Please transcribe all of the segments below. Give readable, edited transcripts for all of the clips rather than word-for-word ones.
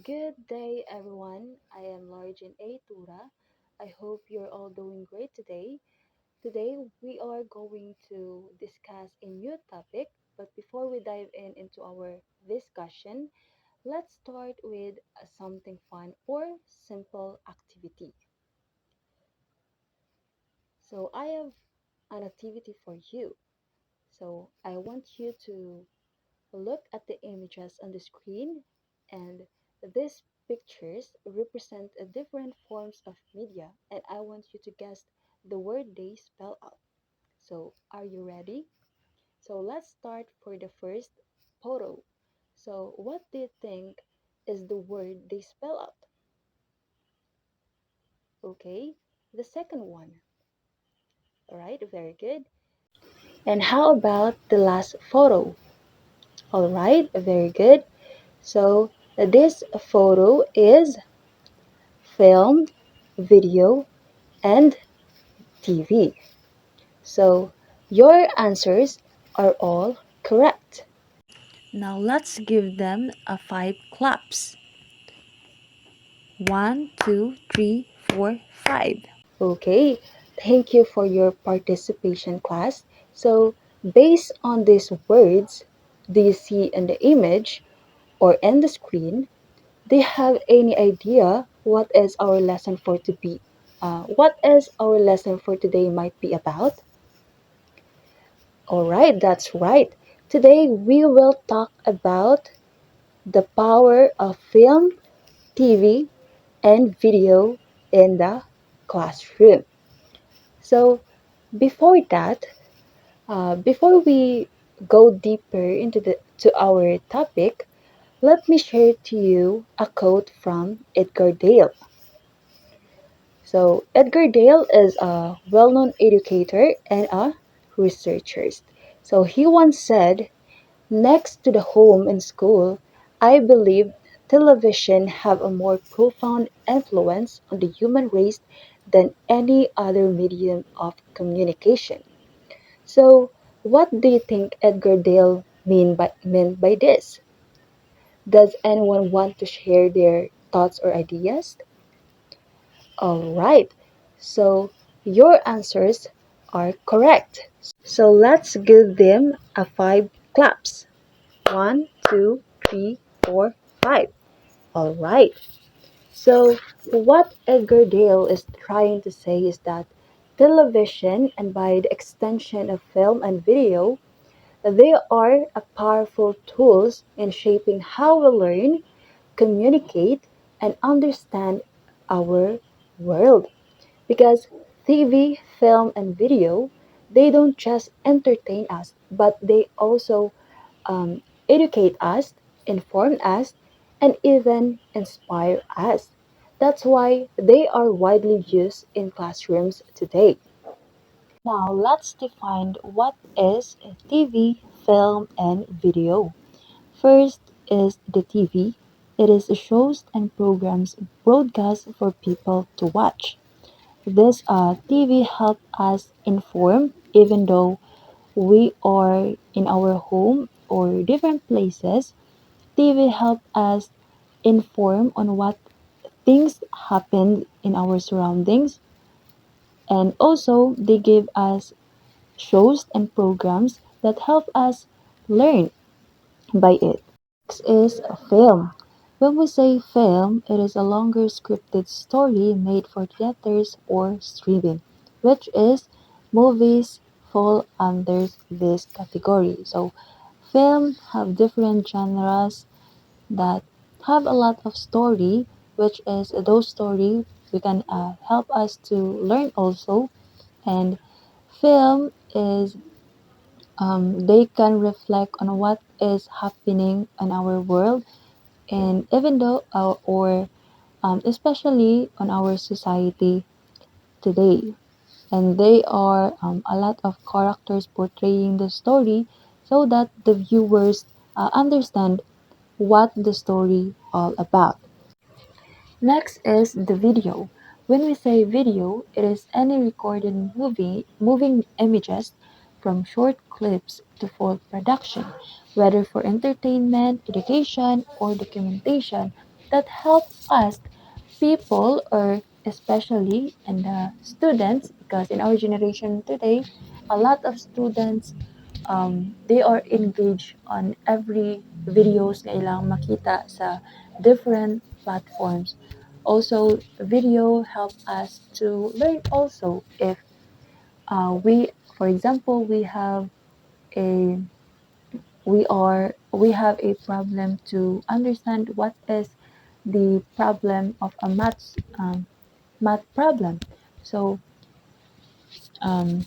Good day, everyone. I am Lorigin A. Tura. I hope you're all doing great today. Today, we are going to discuss a new topic, but before we dive into our discussion, let's start with something fun or simple activity. So, I have an activity for you. So, I want you to look at the images on the screen, and these pictures represent different forms of media, and I want you to guess the word they spell out. So, are you ready? So, let's start for the first photo. So, what do you think is the word they spell out? Okay, the second one. All right, very good. And how about the last photo? All right, very good. So, this photo is film, video, and TV. So your answers are all correct. Now let's give them a five claps. One, two, three, four, five. Okay, thank you for your participation, class. So, based on these words, do you see in the image or in the screen? Do you have any idea what is our lesson for to be? What is our lesson for today might be about? All right, that's right. Today we will talk about the power of film, TV, and video in the classroom. So, before that, before we go deeper into the to our topic, let me share to you a quote from Edgar Dale. So, Edgar Dale is a well known educator and a researcher. So, he once said, next to the home and school, I believe television have a more profound influence on the human race than any other medium of communication. So, what do you think Edgar Dale meant by this? Does anyone want to share their thoughts or ideas? All right. So your answers are correct. So let's give them a five claps. One, two, three, four, five. All right. So what Edgar Dale is trying to say is that television and by the extension of film and video, they are a powerful tools in shaping how we learn, communicate, and understand our world. Because TV, film, and video, they don't just entertain us, but they also educate us, inform us, and even inspire us. That's why they are widely used in classrooms today. Now let's define what is a TV, film, and video. First is the TV. It is the shows and programs broadcast for people to watch. This TV help us inform even though we are in our home or different places. TV help us inform on what things happen in our surroundings, and also they give us shows and programs that help us learn by it. Next is a film. When we say film, it is a longer scripted story made for theaters or streaming, which is movies fall under this category. So film have different genres that have a lot of story, which is those story we can help us to learn also. And film is they can reflect on what is happening in our world, and even though or especially on our society today. And they are a lot of characters portraying the story so that the viewers understand what the story all about. Next is the video. When we say video, it is any recorded moving images from short clips to full production, whether for entertainment, education, or documentation that help us people, or especially and the students, because in our generation today a lot of students, they are engaged on every videos na ilang makita sa different platforms. Also, video help us to learn also if we, for example, a we have a problem to understand what is the problem of a math problem. So um,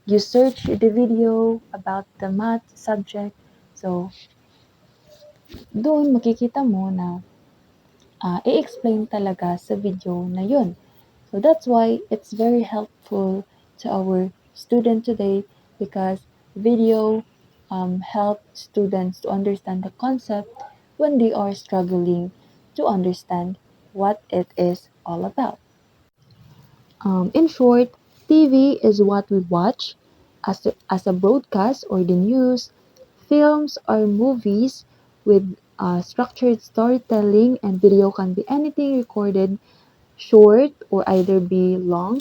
you search the video about the math subject. So doon makikita mo na i-explain talaga sa video na yun. So that's why it's very helpful to our student today, because video help students to understand the concept when they are struggling to understand what it is all about. In short, TV is what we watch as a broadcast or the news. Films or movies with structured storytelling, and video can be anything recorded, short or either be long,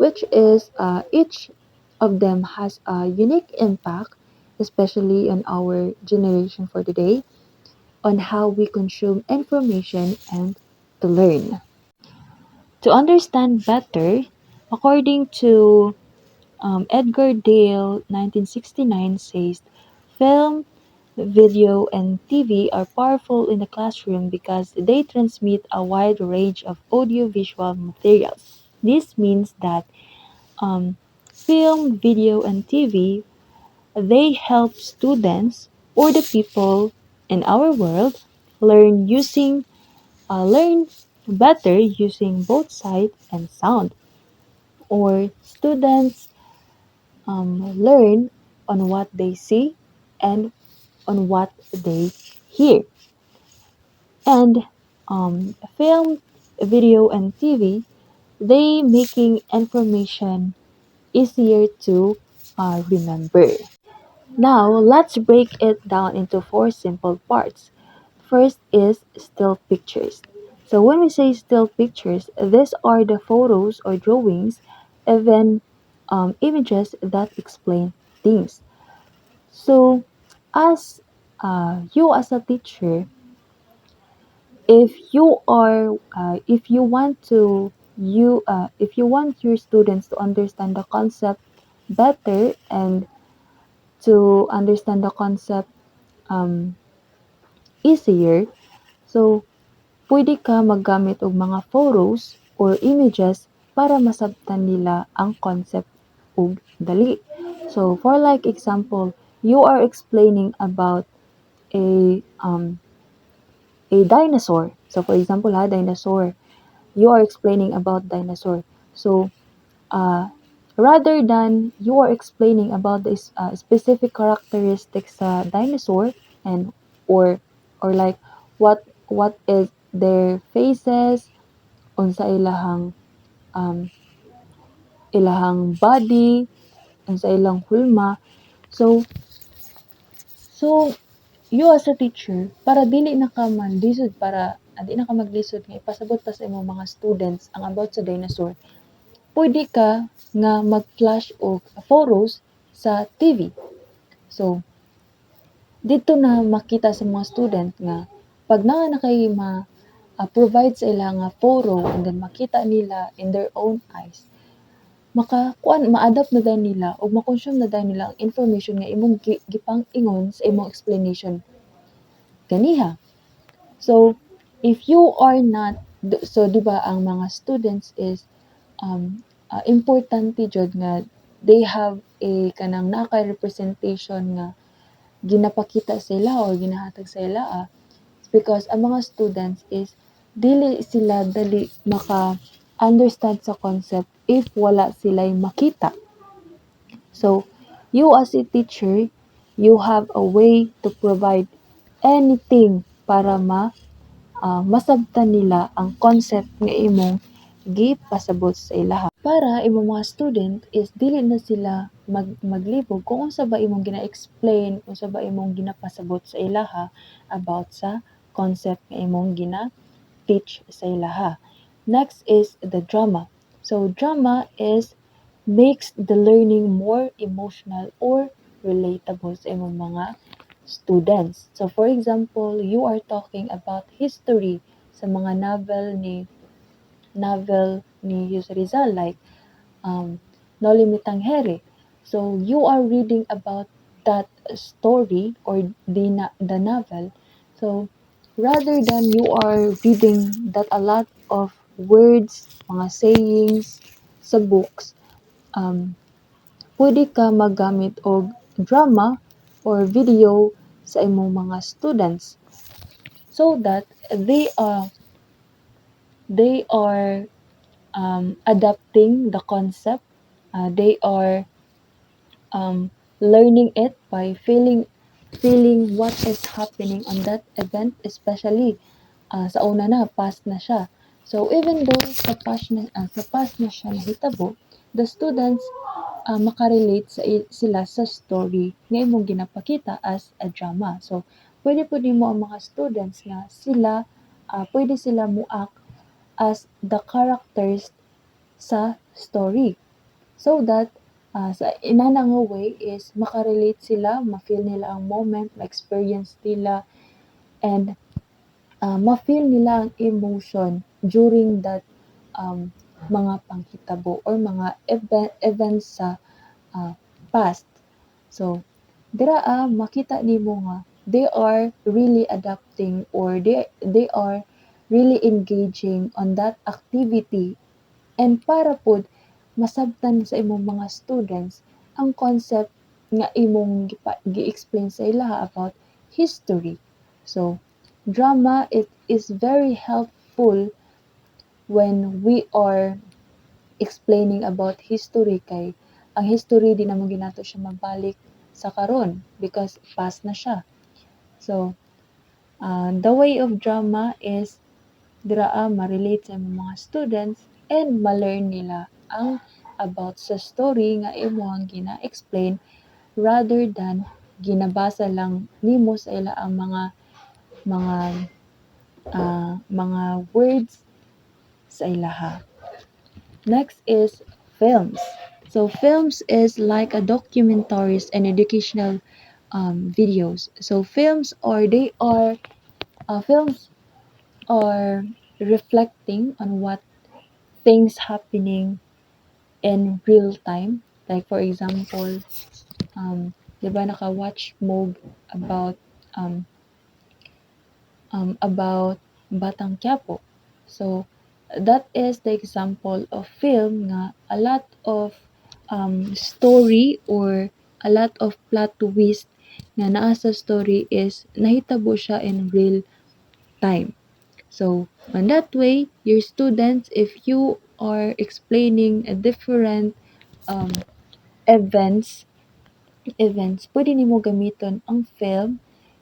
which is each of them has a unique impact, especially on our generation for today, on how we consume information and to learn. To understand better, according to Edgar Dale, 1969, says film, video, and TV are powerful in the classroom because they transmit a wide range of audiovisual materials. This means that film, video, and TV, they help students or the people in our world learn better using both sight and sound, or students learn on what they see and on what they hear. And film, video, and TV, they making information easier to remember. Now, let's break it down into four simple parts. First is still pictures. So when we say still pictures, these are the photos or drawings, even images that explain things. So, as you as a teacher, if you want if you want your students to understand the concept better and to understand the concept um, easier, so pwede ka maggamit og mga photos or images para masabtan nila ang concept og dali. So for like example, you are explaining about a a dinosaur. So for example, dinosaur. You are explaining about dinosaur. So uh, rather than you are explaining about this specific characteristics sa dinosaur, and or like what is their faces, unsa um, ilahang body, unsa ilang hulma. So so you as a teacher, para dili na ka manlisod, para di na ka maglisod nga ipasabot pa sa imong mga students ang about sa dinosaur, pwede ka nga mag-flash og photos sa TV. So dito na makita sa mga student nga pag naa na kay provide sa ila nga photo, and then makita nila in their own eyes, ma-adapt na daw nila o ma-consume na daw nila ang information nga imong gipang-ingon sa imong explanation ganiha. So if you are not, so di ba ang mga students is importante jud nga they have a kanang naa representation nga ginapakita sa ila or ginahatag sa ila, because ang mga students is dili sila dali maka-understand sa concept if wala sila'y makita. So, you as a teacher, you have a way to provide anything para masabtan nila ang concept nga imong gipasabot sa ilaha. Para imong mga student is dili na sila maglibog kung unsa ba imong gina-explain, unsa ba imong ginapasabot sa ilaha about sa concept nga imong gina-teach sa ilaha. Next is the drama. So drama is makes the learning more emotional or relatable sa imong mga students. So for example, you are talking about history sa mga novel ni Jose Rizal like Noli Me Tangere. So you are reading about that story or the novel. So rather than you are reading that a lot of words, mga sayings sa books, um, pwede ka maggamit og drama or video sa imong mga students so that they are adapting the concept. They are learning it by feeling what is happening on that event, especially sa una na past na siya. So even though sa past na siya nahitabo, the students makarelate sila sa story nga imong ginapakita as a drama. So pwede po nimo ang mga students nga pwede sila muact as the characters sa story. So that sa inana nga way is makarelate sila, ma-feel nila ang moment, ma-experience nila, and ma-feel nila ang emotion during that mga panghitabo or mga events sa past. So dira makita nimo nga they are really adapting or they are really engaging on that activity. And para pod masabtan sa imong mga students ang concept nga imong gi-explain sa ilaha about history. So drama, it is very helpful when we are explaining about history kay ang history di naman ginato siya mabalik sa karon because past na siya. So the way of drama is dira ma-relate sa imong mga students and ma-learn nila ang about sa story nga imong gina-explain rather than ginabasa lang nimo sa ila ang mga mga words sa ilaha. Next is films. So films is like a documentaries and educational videos. So films are reflecting on what things happening in real time. Like for example, di ba naka-watch mo about um, about Batang Quiapo. So that is the example of film nga a lot of story or a lot of plot twist nga naa sa story is nahitabo siya in real time. So on that way, your students, if you are explaining a different um, events, pwede nimo gamiton ang film,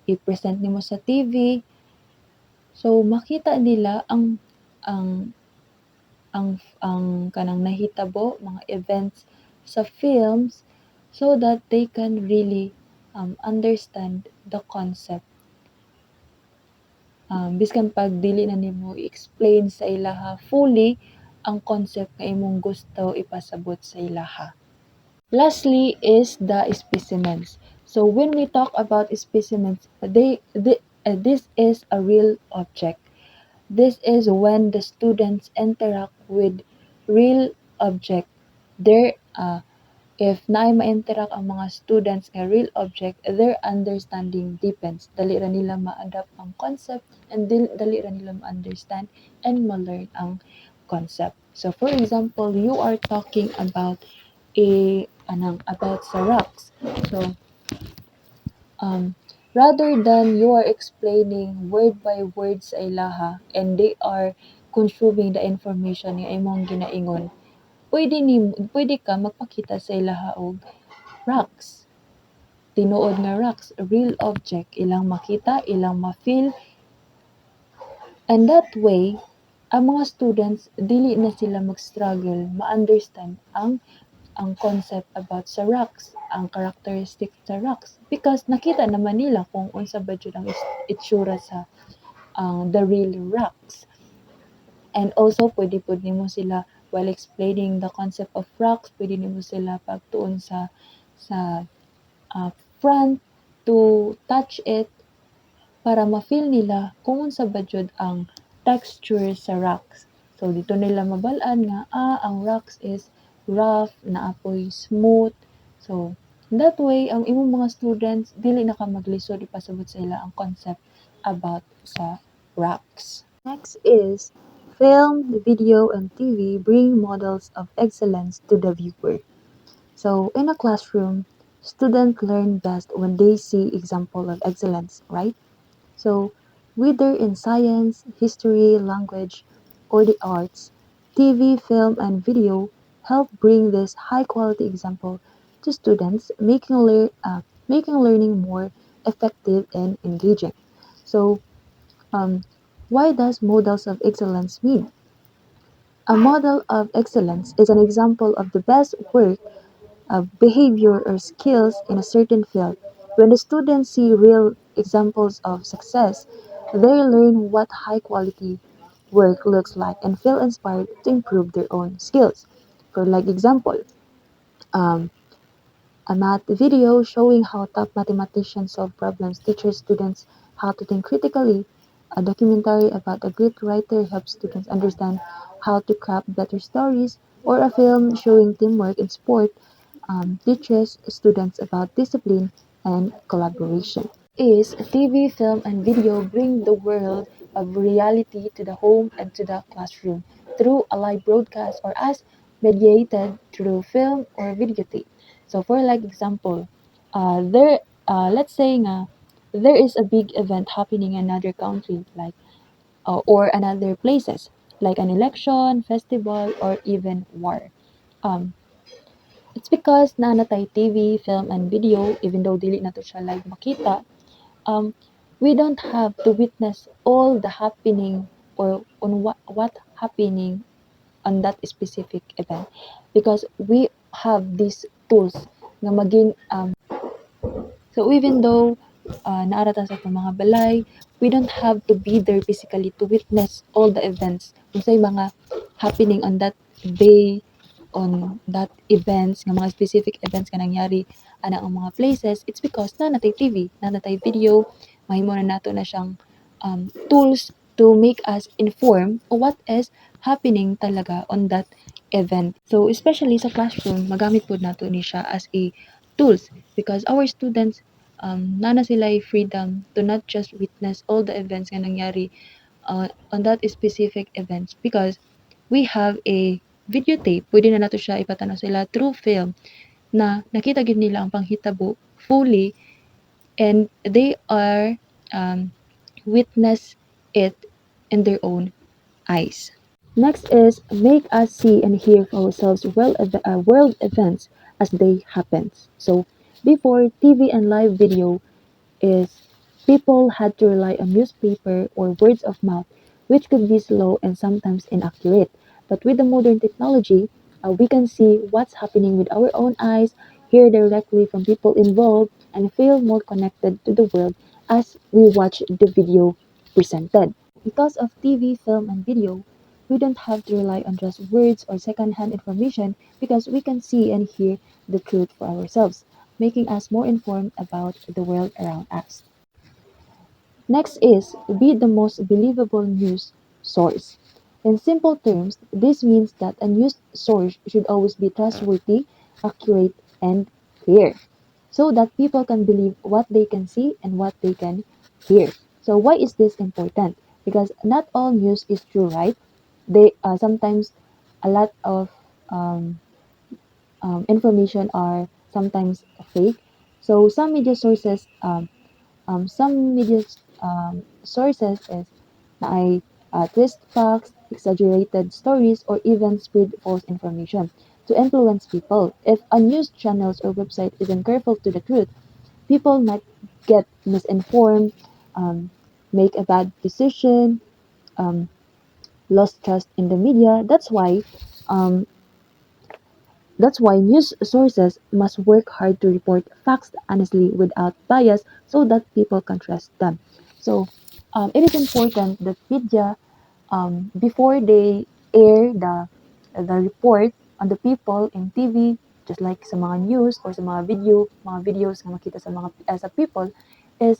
i-present nimo sa TV. So makita nila ang ang kanang nahitabo mga events sa films so that they can really understand the concept. Biskan pag dili na nimo i-explain sa ilaha fully ang concept nga imong gusto ipasabot sa ilaha. Lastly is the specimens. So when we talk about specimens, this is a real object. This is when the students interact with real object. There, if naay ma-interact ang mga students nga real object, their understanding deepens. Dali ra nila ma-adapt ang concept and dali ra nila ma-understand and ma-learn ang concept. So for example, you are talking about about sa rocks. So rather than you are explaining word by word sa ilaha and they are consuming the information nga imong ginaingon, pwede ka magpakita sa ilaha og rocks. Tinuod nga rocks, real object, ilang makita, ilang ma-feel. And that way, ang mga students, dili na sila mag-struggle, ma-understand ang concept about sa rocks, ang characteristic sa rocks. Because nakita naman nila kung unsa ba jud ang itsura the real rocks. And also, pwede po nimo sila, while explaining the concept of rocks, pwede nimo sila pagtuon sa uh, front to touch it para ma-feel nila kung unsa ba jud ang texture sa rocks. So dito nila mabal-an nga ang rocks is rough, naapoy smooth. So that way ang imong mga students dili na ka maglisod ipasabot sa ila ang concept about sa rocks. Next is film, video, and TV bring models of excellence to the viewer. So in a classroom, students learn best when they see example of excellence, right? So, whether in science, history, language, or the arts, TV, film, and video help bring this high quality example to students, making learning more effective and engaging. So, um, why does models of excellence mean? A model of excellence is an example of the best work behavior or skills in a certain field. When the students see real examples of success, they learn what high quality work looks like and feel inspired to improve their own skills. For like example, um, a math video showing how top mathematicians solve problems teaches students how to think critically. A documentary about a Greek writer helps students understand how to craft better stories, or a film showing teamwork in sport teaches students about discipline and collaboration. Is TV, film, and video bring the world of reality to the home and to the classroom through a live broadcast or as mediated through film or videotape. So for like example, let's say nga there is a big event happening in another country like or another places like an election, festival, or even war. Um, it's because naanatay TV, film, and video, even though dili nato siya live makita, um, we don't have to witness all the happening or on what happening on that specific event because we have these tools na maging so even though naara ta sa itong mga balay, we don't have to be there physically to witness all the events. Kung say mga happening on that day, on that events, nga mga specific events nga nangyari ana ang mga places, it's because na natay TV, na natay video, mahimo na nato na siyang tools to make us inform o what is happening talaga on that event. So especially sa classroom, magamit po nato ni siya as a tools because our students nana sila freedom to not just witness all the events nga nangyari on that specific events because we have a videotape. Pwede na nato siya ipatanaw sila through film na nakita gid nila ang panghitabo fully and they are um, witness it in their own eyes. Next is make us see and hear for ourselves world events as they happen. So before TV and live video is people had to rely on newspaper or words of mouth, which could be slow and sometimes inaccurate. But with the modern technology, we can see what's happening with our own eyes, hear directly from people involved, and feel more connected to the world as we watch the video presented. Because of TV, film, and video, we don't have to rely on just words or second-hand information because we can see and hear the truth for ourselves, making us more informed about the world around us. Next is be the most believable news source. In simple terms, this means that a news source should always be trustworthy, accurate, and fair so that people can believe what they can see and what they can hear. So why is this important? Because not all news is true, right? They sometimes a lot of um, information are sometimes fake. So some media sources is na ay twist facts, exaggerated stories, or even spread false information to influence people. If a news channels or website isn't careful to the truth, people might get misinformed, um, make a bad decision, um, lost trust in the media. Um, that's why news sources must work hard to report facts honestly without bias so that people can trust them. So it is important that media, before they air the report on the people in TV, just like sa mga news or sa mga videos na makita sa sa people, is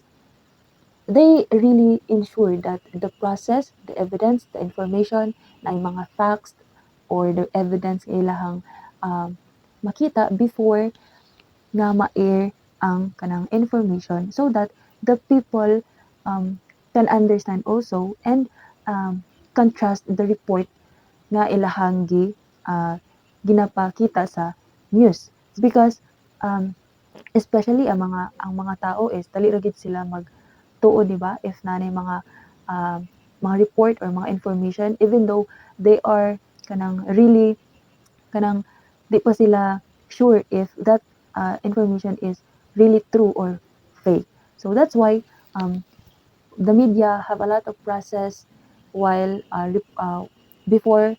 they really ensure that the process, the evidence, the information, na yung mga facts or the evidence nga ilahang makita before nga ma-air ang kanang information, so that the people um, can understand also and can trust the report nga ilahang ginapakita sa news. Because especially ang mga tao is dali ra gid sila magtuo, di ba, if nanay mga report or mga information, even though they are kanang really kanang di pa sila sure if that information is really true or fake. So that's why the media have a lot of process while before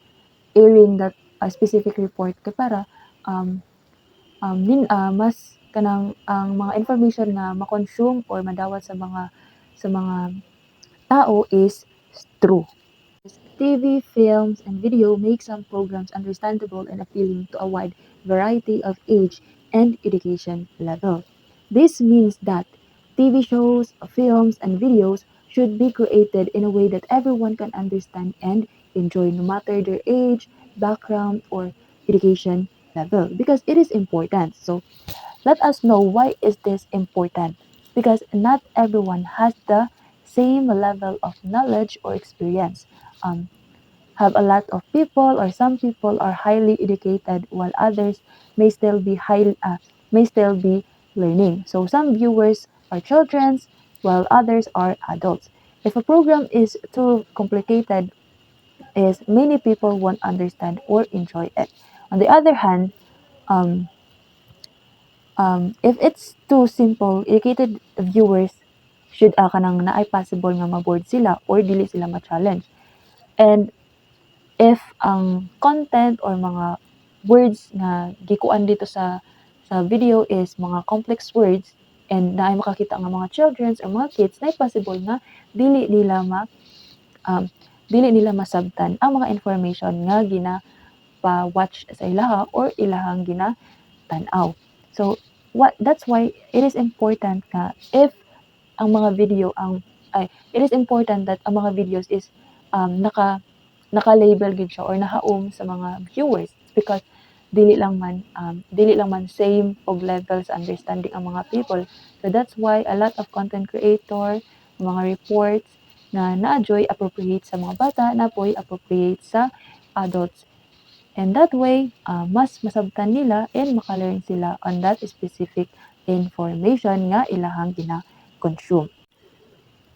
airing that specific report kay para um, mas kanang ang mga information na ma-consume or madawat sa mga tao is true. TV, films, and video make some programs understandable and appealing to a wide variety of age and education level. This means that TV shows, films, and videos should be created in a way that everyone can understand and enjoy, no matter their age, background, or education level, because it is important. So let us know why is this important, because not everyone has the same level of knowledge or experience. Um, have a lot of people, or some people are highly educated while others may still be learning. So some viewers are children while others are adults. If a program is too complicated, is many people won't understand or enjoy it. On the other hand, um, if it's too simple, educated viewers should kanang naay possible nga ma-board sila or dili sila ma-challenge. And if ang content or mga words na gikuan dito sa video is mga complex words, and naay makakita nga mga children or mga kids, na possible nga dili nila ma um, dili nila masabtan ang mga information nga gina-watch sa ilaha or ilahang gina-tan-aw. So that's why it is important nga if ang mga video it is important that ang mga videos is naka-label gid siya or nakaum sa mga viewers, because dili lang man same og level sa understanding ang mga people. So that's why a lot of content creator, mga reports na na-joy appropriate sa mga bata, na po'y appropriate sa adults. And that way, mas masabtan nila and makalearn sila on that specific information nga ilahang gina-consume.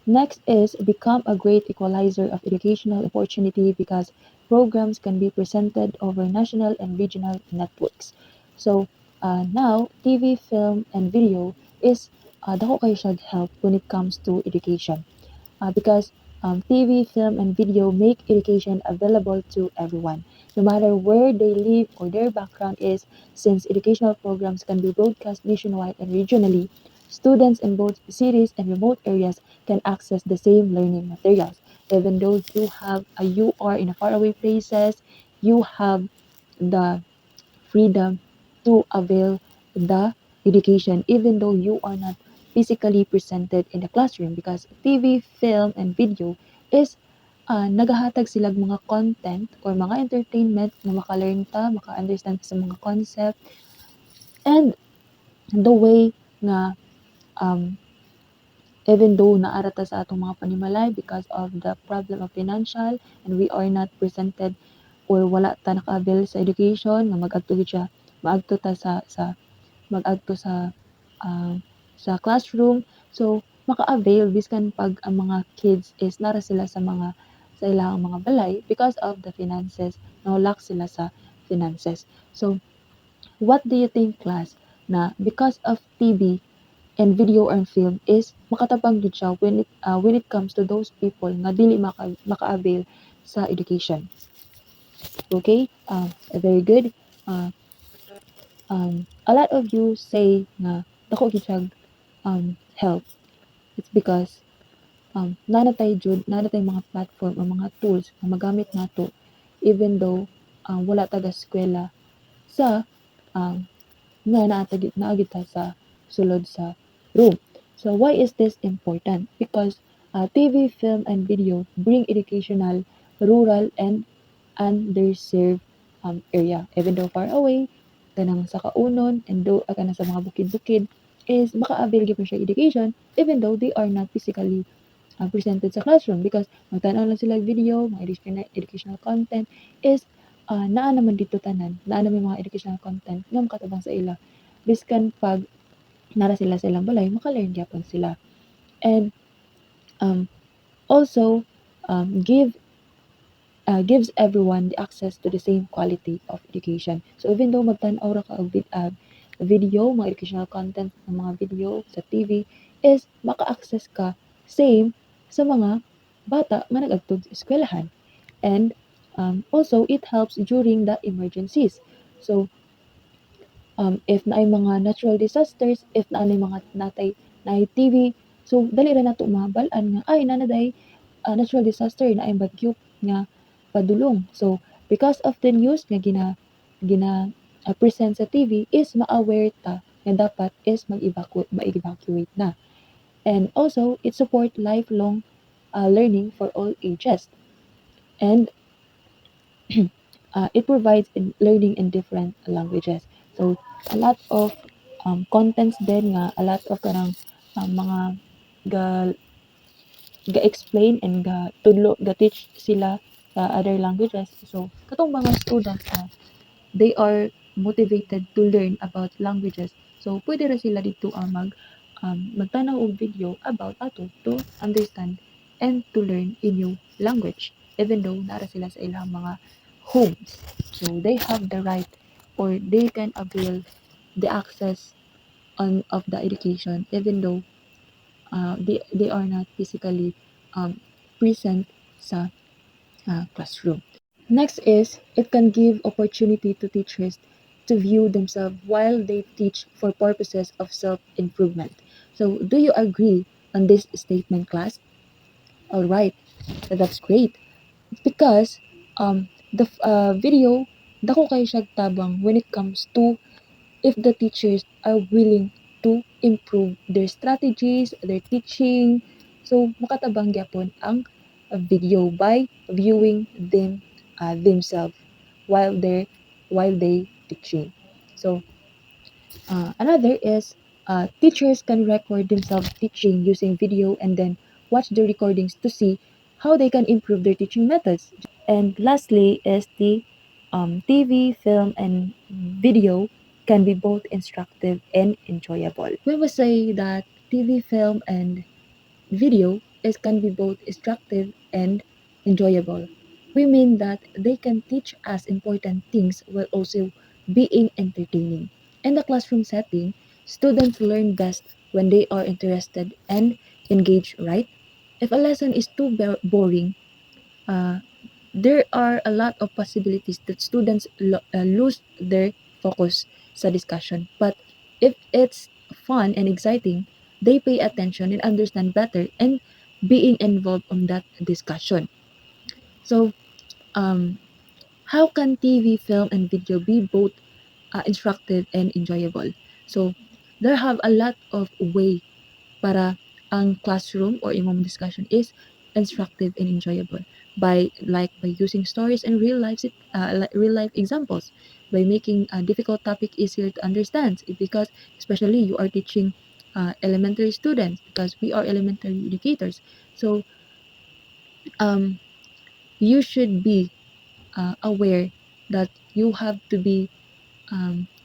Next is become a great equalizer of educational opportunity, because programs can be presented over national and regional networks. So now, TV, film, and video is dako kayo siya help when it comes to education, because TV, film, and video make education available to everyone, no matter where they live or their background is. Since educational programs can be broadcast nationwide and regionally, students in both cities and remote areas can access the same learning materials. Even though you are in a faraway places, you have the freedom to avail the education, even though you are not physically presented in the classroom, because TV, film, and video is nagahatag sila mga content or mga entertainment na maka-learn ta, maka-understand sa mga concept, and the way nga um, even though naara ta sa atong mga panimalay because of the problem of financial, and we are not presented or wala ta naka-avail sa education nga mag-adto gid siya, maadto ta mag-adto sa classroom. So maka-avail biskan pag ang mga kids is nara sila sa ilang mga balay because of the finances, no lack sila sa finances. So what do you think, class, na because of TV and video and film is makatabang gid siya when it comes to those people nga dili maka-avail sa education? Okay, very good. Uh, a lot of you say na dako gid siya help. It's because nanatay mga platform o mga tools na magamit nato even though wala taga eskwela sa um, nga naagit ta sa sulod sa room. So why is this important? Because TV, film, and video bring educational, rural, and underserved area. Even though far away, kanang sa kaunon, and do kana sa mga bukid-bukid, is maka-avail gyud siya education even though they are not physically presented sa classroom because magtanaw lang sila video, mga educational content is naa naman dito tanan, naa naman mga educational content nga makatabang sa ila. Biskan pag nara sila sa ilang balay, maka-learn gyapon sila. And um, also gives everyone the access to the same quality of education. So even though magtan-aw ra ka og video, mga educational content ng mga video sa TV is maka-access ka same sa mga bata nga nag-agtog sa eskwelahan. And also it helps during the emergencies. So if naay mga natural disasters, if naay mga naay TV, so dali ra nato mahabal-an nga ay nanaday natural disaster na ay bagyo nga padulong. So because of the news nga gina present sa TV is ma-aware ta nga dapat is mag-evacuate na. And also it support lifelong learning for all ages. And it provides learning in different languages. So a lot of contents din nga a lot of kanang mga ga ga-explain and ga-teach sila sa other languages. So katong mga students they are motivated to learn about languages. So pwede ra sila dito magtanaw og video about ato to understand and to learn a new language even though nara sila sa ilang mga homes. So they have the right or they can avail the access of the education even though they are not physically present sa classroom. Next is it can give opportunity to teachers to view themselves while they teach for purposes of self-improvement. So do you agree on this statement, class? All right, that's great because the video dako kay siya tabang when it comes to if the teachers are willing to improve their strategies, their teaching. So, makatabang gyapon ang video by viewing themselves while they teaching. So, another is teachers can record themselves teaching using video and then watch the recordings to see how they can improve their teaching methods. And lastly is the TV, film, and video can be both instructive and enjoyable. When we say that TV, film, and video can be both instructive and enjoyable, we mean that they can teach us important things while also being entertaining. In the classroom setting, students learn best when they are interested and engaged, right? If a lesson is too boring, uh, there are a lot of possibilities that students lose their focus sa discussion. But if it's fun and exciting, they pay attention and understand better and being involved on that discussion. So, um, how can TV, film, and video be both instructive and enjoyable? So, there have a lot of way para ang classroom or imong discussion is instructive and enjoyable by using stories and real life examples, by making a difficult topic easier to understand because especially you are teaching elementary students because we are elementary educators. So um, you should be aware that you have to be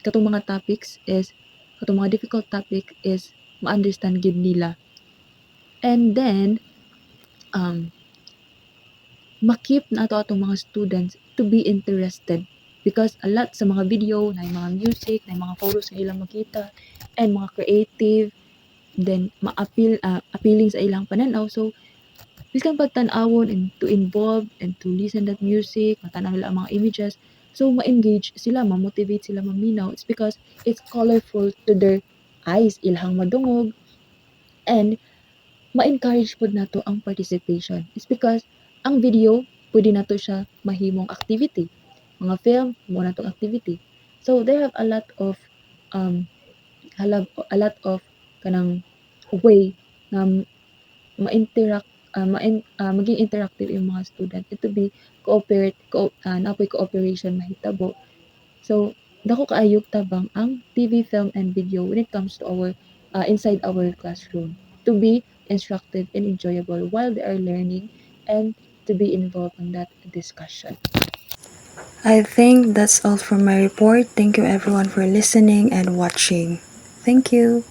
katong mga topics is katong mga difficult topic is ma-understand gid nila. And then um, makip na ato atong mga students to be interested because a lot sa mga video na mga music na mga photos nga ilang makita and mga creative then appealing sa ilang pananaw. So bisan pagtan-awon and to involve and to listen that music matanaw nila ang mga images, so ma-engage sila, ma-motivate sila maminaw. It's because it's colorful to their eyes, ilhang madungog and ma-encourage pod nato ang participation. It's because ang video pwede nato siya mahimong activity. Mga film mo natong activity. So there have um a lot of kanang way na ma-interact maging interactive yung mga student. It to be napoy cooperation mahitabo. So dako kaayog tabang ang TV, film, and video when it comes to our inside our classroom to be instructive and enjoyable while they are learning and to be involved in that discussion. I think that's all for my report. Thank you everyone for listening and watching. Thank you.